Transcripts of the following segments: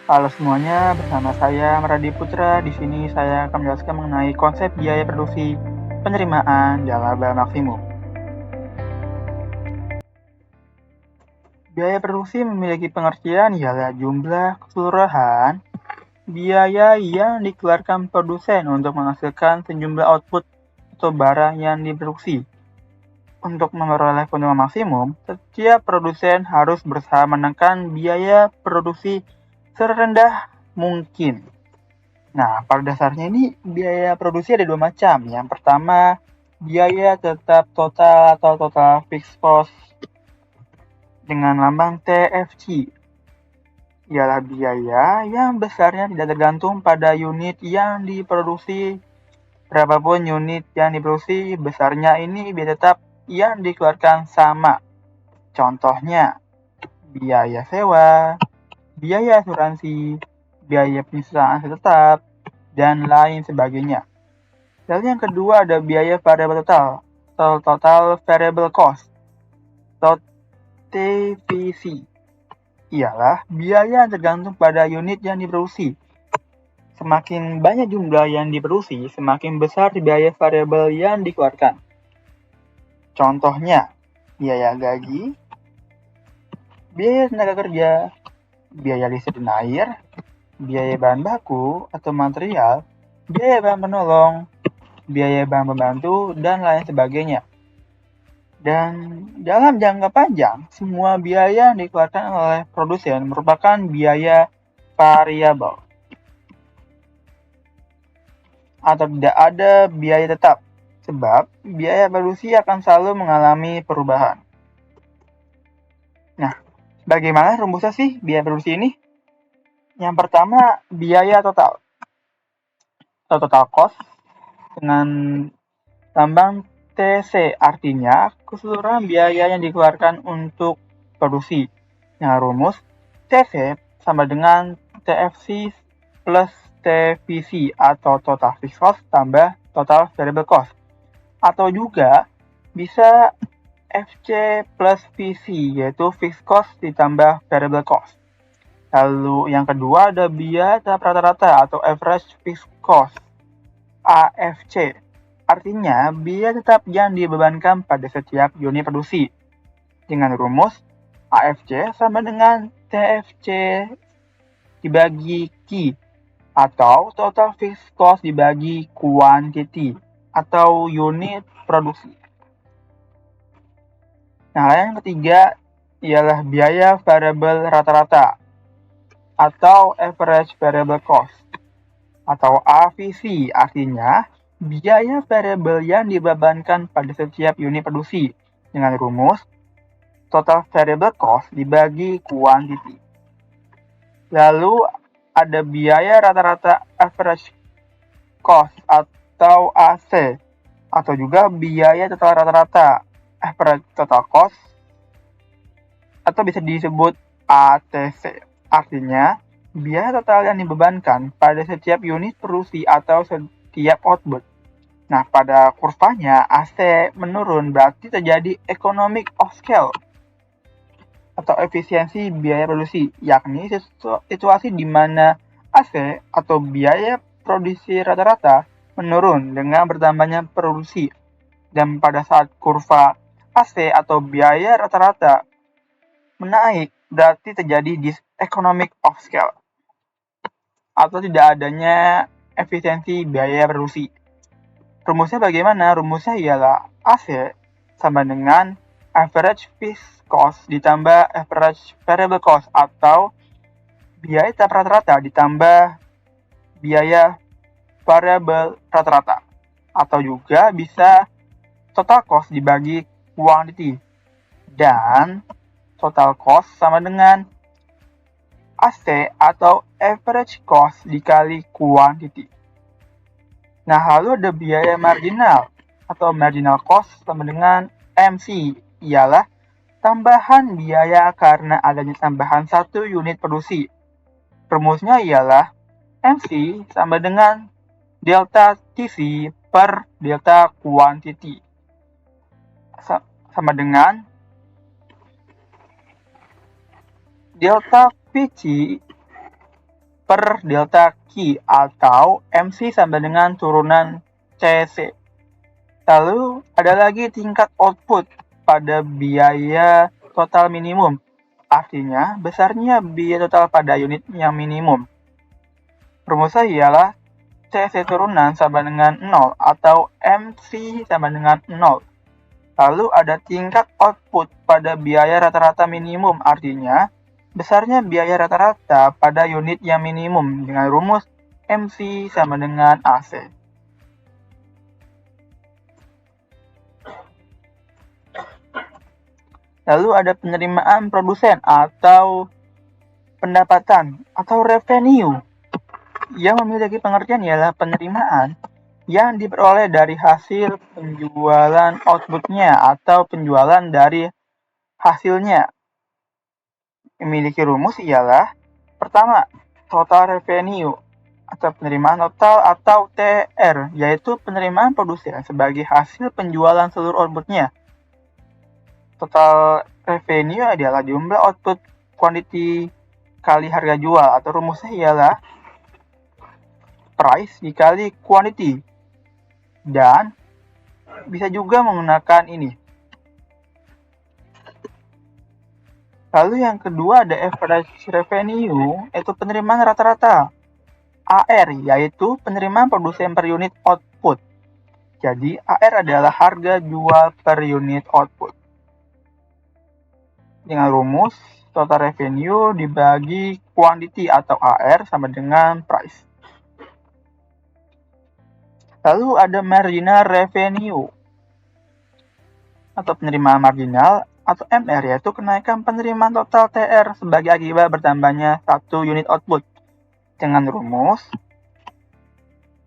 Halo semuanya, bersama saya Maradi Putra. Di sini saya akan menjelaskan mengenai konsep biaya produksi penerimaan dan laba maksimum. Biaya produksi memiliki pengertian ialah jumlah keseluruhan biaya yang dikeluarkan produsen untuk menghasilkan sejumlah output atau barang yang diproduksi. Untuk memperoleh keuntungan maksimum, setiap produsen harus berusaha menekan biaya produksi serendah mungkin. Nah, pada dasarnya ini biaya produksi ada dua macam. Yang pertama, biaya tetap total atau total fixed cost dengan lambang TFC. Ialah biaya yang besarnya tidak tergantung pada unit yang diproduksi. Berapapun unit yang diproduksi, besarnya ini biaya tetap yang dikeluarkan sama. Contohnya, biaya sewa, biaya asuransi, biaya penyusahan tetap, dan lain sebagainya. Lalu yang kedua ada biaya variable total atau total variable cost atau TVC. Ialah biaya yang tergantung pada unit yang diproduksi. Semakin banyak jumlah yang diproduksi, semakin besar biaya variabel yang dikeluarkan. Contohnya, biaya gaji, biaya tenaga kerja, biaya listrik dan air, biaya bahan baku atau material, biaya bahan penolong, biaya bahan pembantu, dan lain sebagainya. Dan dalam jangka panjang, semua biaya yang dikeluarkan oleh produsen merupakan biaya variabel atau tidak ada biaya tetap, sebab biaya produksi akan selalu mengalami perubahan. Nah, bagaimana rumusnya sih biaya produksi ini? Yang pertama, biaya total atau total cost dengan lambang TC, artinya keseluruhan biaya yang dikeluarkan untuk produksi. Nah, rumus TC sama dengan TFC plus TVC atau total fixed cost tambah total variable cost. Atau juga bisa FC plus VC, yaitu fixed cost ditambah variable cost. Lalu yang kedua ada biaya tahap rata-rata atau average fixed cost, AFC. Artinya biaya tetap yang dibebankan pada setiap unit produksi. Dengan rumus AFC sama dengan TFC dibagi Q atau total fixed cost dibagi quantity atau unit produksi. Nah, yang ketiga ialah biaya variabel rata-rata atau average variable cost atau AVC, artinya biaya variabel yang dibebankan pada setiap unit produksi dengan rumus total variable cost dibagi quantity. Lalu ada biaya rata-rata average cost atau AC atau juga biaya total rata-rata average total cost atau bisa disebut ATC. Artinya, biaya total yang dibebankan pada setiap unit produksi atau setiap output. Nah, pada kurvanya AC menurun berarti terjadi economic of scale atau efisiensi biaya produksi, yakni situasi di mana AC atau biaya produksi rata-rata menurun dengan bertambahnya produksi. Dan pada saat kurva AC atau biaya rata-rata menaik, berarti terjadi diseconomic of scale atau tidak adanya efisiensi biaya produksi. Rumusnya bagaimana? Rumusnya ialah AC sama dengan average fixed cost ditambah average variable cost atau biaya tahap rata-rata ditambah biaya variabel rata-rata, atau juga bisa total cost dibagi quantity, dan total cost sama dengan AC atau average cost dikali quantity. Nah, lalu ada biaya marginal atau marginal cost sama dengan MC, ialah tambahan biaya karena adanya tambahan satu unit produksi. Rumusnya ialah MC sama dengan delta TC per delta quantity sama dengan delta VC per delta Q atau MC sama dengan turunan CC. Lalu ada lagi tingkat output pada biaya total minimum. Artinya besarnya biaya total pada unit yang minimum. Rumusnya ialah CC turunan sama dengan 0 atau MC sama dengan 0. Lalu ada tingkat output pada biaya rata-rata minimum, artinya besarnya biaya rata-rata pada unit yang minimum dengan rumus MC sama dengan AC. Lalu ada penerimaan produsen atau pendapatan atau revenue yang memiliki pengertian ialah penerimaan yang diperoleh dari hasil penjualan outputnya atau penjualan dari hasilnya. Memiliki rumus ialah pertama, total revenue atau penerimaan total atau TR, yaitu penerimaan produsen sebagai hasil penjualan seluruh outputnya. Total revenue adalah jumlah output quantity kali harga jual, atau rumusnya ialah price dikali quantity. Dan bisa juga menggunakan ini. Lalu yang kedua ada average revenue, yaitu penerimaan rata-rata. AR, yaitu penerimaan produsen per unit output. Jadi AR adalah harga jual per unit output. Dengan rumus total revenue dibagi quantity atau AR sama dengan price. Lalu ada marginal revenue atau penerimaan marginal atau MR, yaitu kenaikan penerimaan total TR sebagai akibat bertambahnya satu unit output dengan rumus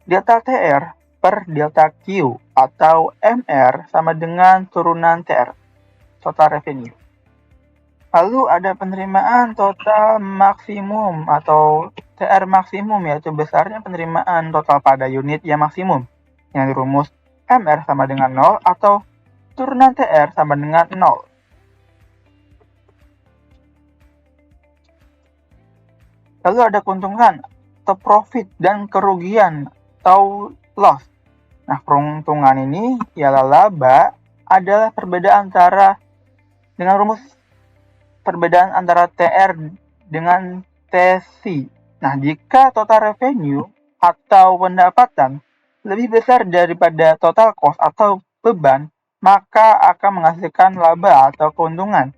delta TR per delta Q atau MR sama dengan turunan TR, total revenue. Lalu ada penerimaan total maksimum atau TR maksimum, yaitu besarnya penerimaan total pada unit yang maksimum yang dirumus MR sama dengan 0 atau turunan TR sama dengan 0. Lalu ada keuntungan atau profit dan kerugian atau loss. Nah, keuntungan ini ialah laba adalah perbedaan dengan rumus perbedaan antara TR dengan TC. Nah, jika total revenue atau pendapatan lebih besar daripada total cost atau beban, maka akan menghasilkan laba atau keuntungan.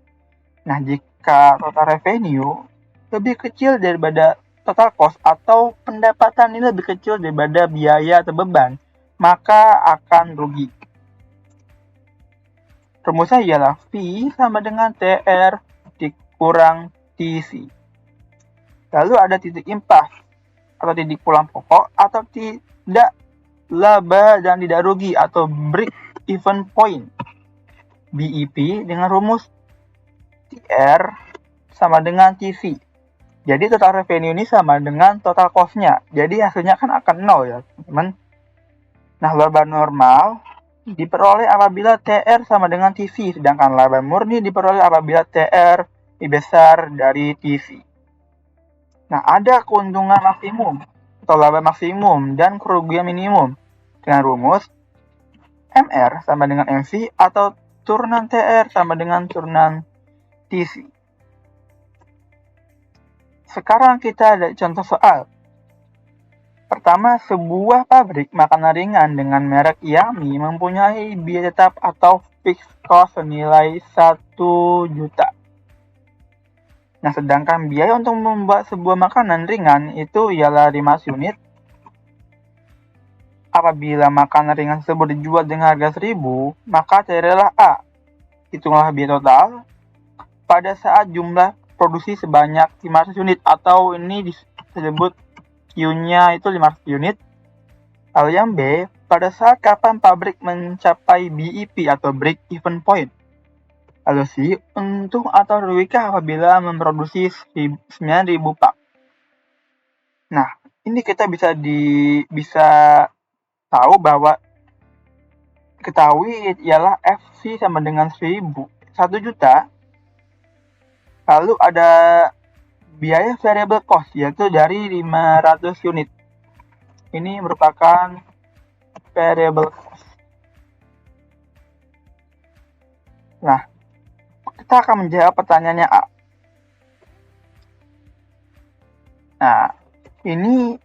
Nah, jika total revenue lebih kecil daripada total cost atau pendapatan ini lebih kecil daripada biaya atau beban, maka akan rugi. Rumusnya ialah V sama dengan TR dikurang TC. Lalu ada titik impas atau titik pulang pokok atau tidak laba dan tidak rugi atau break even point, BEP, dengan rumus TR sama dengan TC. Jadi total revenue ini sama dengan total cost-nya. Jadi hasilnya kan akan 0 ya teman-teman. Nah, laba normal diperoleh apabila TR sama dengan TC, sedangkan laba murni diperoleh apabila TR lebih besar dari TC. Nah, ada keuntungan maksimum atau laba maksimum dan kerugian minimum dengan rumus MR sama dengan MC atau turunan TR sama dengan turunan TC. Sekarang kita ada contoh soal. Pertama, sebuah pabrik makanan ringan dengan merek Yummy mempunyai biaya tetap atau fixed cost senilai 1 juta. Nah, sedangkan biaya untuk membuat sebuah makanan ringan itu ialah 5 unit. Apabila makanan ringan tersebut dijual dengan harga 1.000, maka carilah A. Hitunglah biaya total pada saat jumlah produksi sebanyak 500 unit, atau ini disebut Q-nya itu 500 unit. Lalu yang B, pada saat kapan pabrik mencapai BEP atau break even point. Lalu C, untung atau rugi apabila memproduksi 9.000 pak. Nah, ini kita bisa tahu bahwa ketahui ialah FC sama dengan 1.000, 1 juta. Lalu ada biaya variable cost, yaitu dari 500 unit. Ini merupakan variable cost. Nah, kita akan menjawab pertanyaannya A. Nah, ini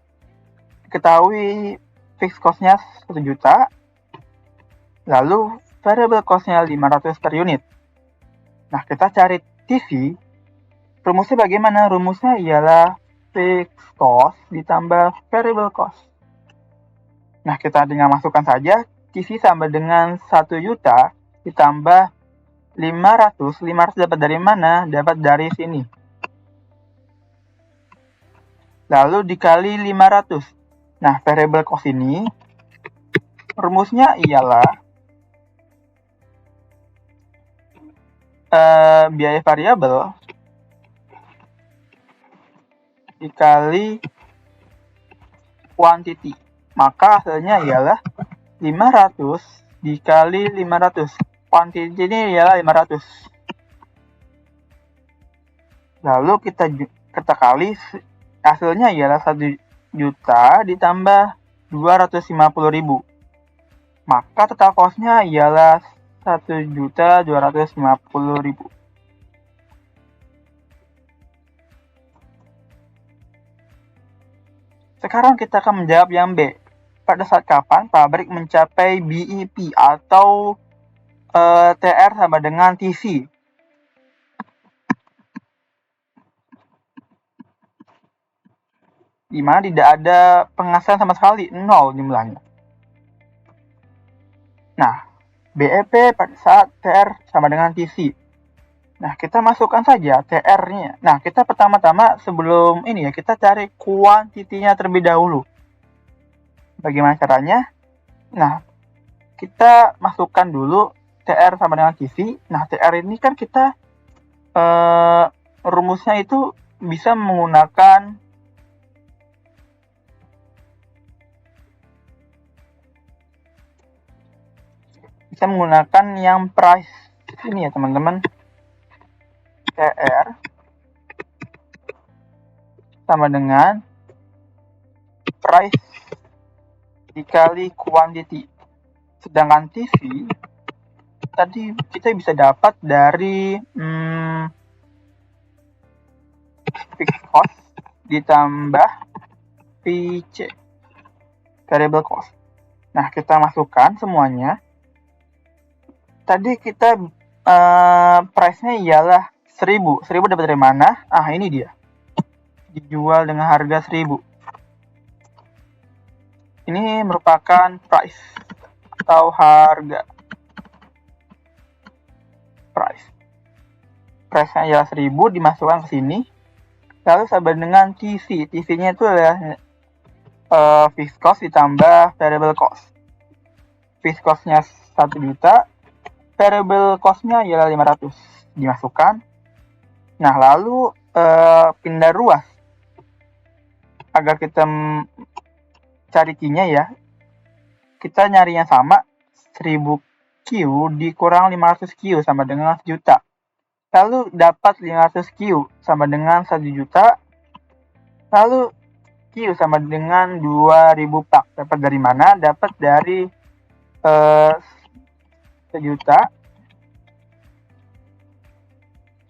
diketahui fixed cost-nya 1 juta, lalu variable cost-nya 500 per unit. Nah, kita cari TV. Rumusnya bagaimana? Rumusnya ialah fixed cost ditambah variable cost. Nah, kita tinggal masukkan saja. TV sama dengan 1 juta ditambah 500. 500 dapat dari mana? Dapat dari sini. Lalu dikali 500. Nah, variable cost ini rumusnya ialah biaya variabel dikali quantity. Maka hasilnya ialah 500 dikali 500. Quantity ini ialah 500. Lalu kita kali, hasilnya ialah 1 juta ditambah 250.000. Maka total cost-nya ialah 1.250.000. Sekarang kita akan menjawab yang B. Pada saat kapan pabrik mencapai BEP atau TR sama dengan TC? Di mana tidak ada penghasilan sama sekali, 0 jumlahnya. Nah, BEP pada saat TR sama dengan TC. Nah, kita masukkan saja TR-nya. Nah, kita pertama-tama sebelum ini ya, kita cari kuantitinya terlebih dahulu. Bagaimana caranya? Nah, kita masukkan dulu TR sama dengan TC. Nah, TR ini kan kita rumusnya itu bisa menggunakan yang price ini ya teman-teman. TR sama dengan price dikali quantity. Sedangkan TV tadi kita bisa dapat dari fixed cost ditambah VC, variable cost. Nah, kita masukkan semuanya. Tadi kita price-nya ialah 1.000. 1.000 dapat dari mana? Ah, ini dia. Dijual dengan harga 1.000. Ini merupakan price atau harga. Price-nya ialah 1.000 dimasukkan ke sini. Lalu sama dengan TC. TC-nya itu adalah fixed cost ditambah variable cost. Fixed cost-nya 1 juta, variable cost-nya ialah 500. Dimasukkan. Nah, lalu pindah ruas. Agar kita cari Q-nya ya, kita nyarinya sama, 1.000 Q dikurang 500 Q sama dengan 1 juta. Lalu dapat 500 Q sama dengan 1 juta. Lalu Q sama dengan 2.000 pak. Dapat dari mana? Dapat dari 1 juta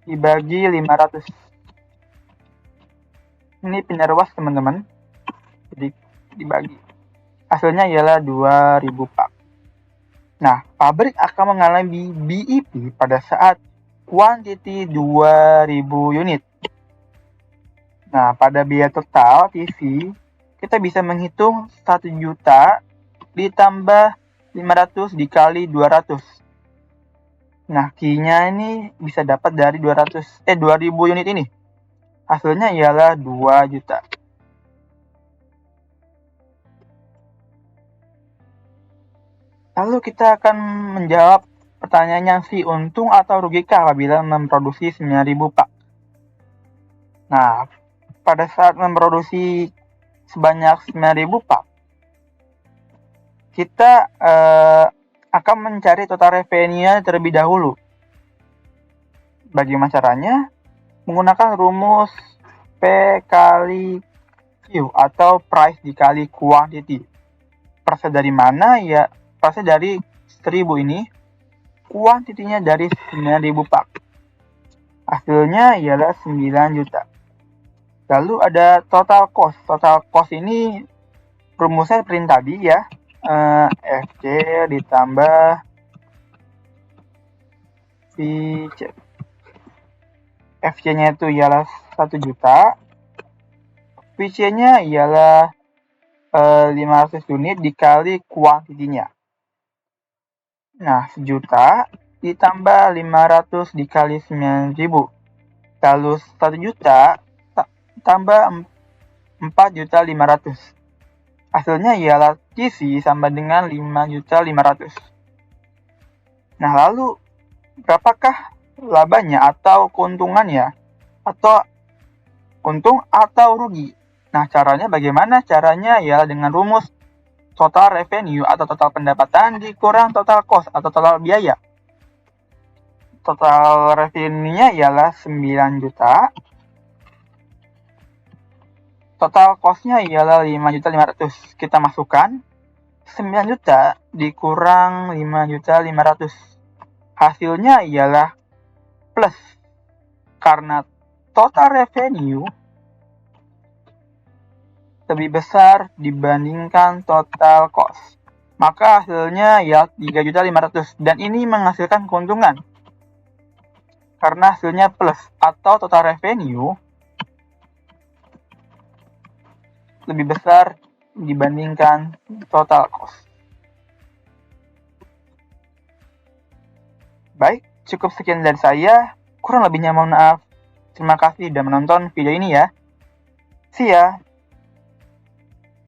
dibagi 500. Ini pindah ruas teman-teman. Jadi dibagi. Hasilnya ialah 2.000 pak. Nah, pabrik akan mengalami BEP pada saat quantity 2.000 unit. Nah, pada biaya total TV, kita bisa menghitung 1 juta ditambah 500 dikali 200. Nah, Q-nya ini bisa dapat dari 2.000 unit ini. Hasilnya ialah 2 juta. Lalu kita akan menjawab pertanyaannya si untung atau rugikah apabila memproduksi 9.000 pak. Nah, pada saat memproduksi sebanyak 9.000 pak, kita akan mencari total revenue terlebih dahulu. Bagaimana caranya? Menggunakan rumus P kali Q atau price dikali quantity. Price dari mana? Ya, price dari 1000 ini, kuantitinya dari 9000 pak. Hasilnya ialah 9 juta. Lalu ada total cost. Total cost ini rumusnya seperti tadi ya. FC ditambah VC. FC-nya itu ialah 1 juta. VC-nya ialah 500 unit dikali kuantitinya. Nah, 1 juta ditambah 500 dikali 9.000. Lalu 1 juta tambah 4.500.000. Hasilnya ialah TC sama dengan 5.500.000. Nah, lalu berapakah labanya atau keuntungannya? Atau untung atau rugi? Nah, caranya bagaimana? Caranya ialah dengan rumus total revenue atau total pendapatan dikurang total cost atau total biaya. Total revenue-nya ialah 9 juta. Total cost-nya ialah 5.500.000. Kita masukkan 9 juta dikurang 5.500.000. Hasilnya ialah plus. Karena total revenue lebih besar dibandingkan total cost, maka hasilnya ya 3.500.000 dan ini menghasilkan keuntungan karena hasilnya plus atau total revenue lebih besar dibandingkan total cost. Baik, cukup sekian dari saya. Kurang lebihnya mohon maaf. Terima kasih sudah menonton video ini ya. See ya.